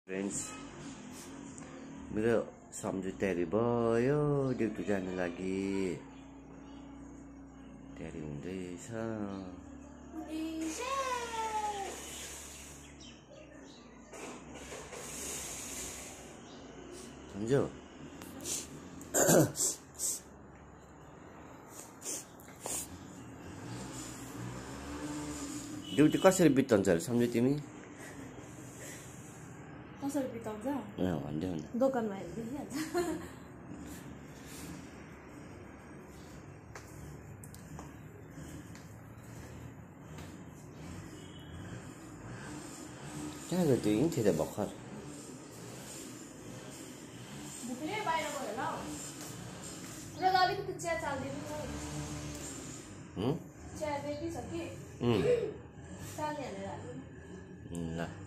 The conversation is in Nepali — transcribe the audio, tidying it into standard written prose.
फ्रेंड्स मेरो सम्झु तयारी भयो ड्युटी जानु लागि तयारी हुँदैछ सम्झो ड्युटी कसरी बिताउँछ सम्झु तिमी कसरी बिताउँछ भन्दै हुन दोकानमा हेर्दै देखिहाल्छ कहाँ गयो त्यो हिँड्थ्यो त भर्खर भुक्ने बाहिर गयो होला र अलिकति चिया चालिदिनु चिया रेडी छ कि चाल्ने हालेर ल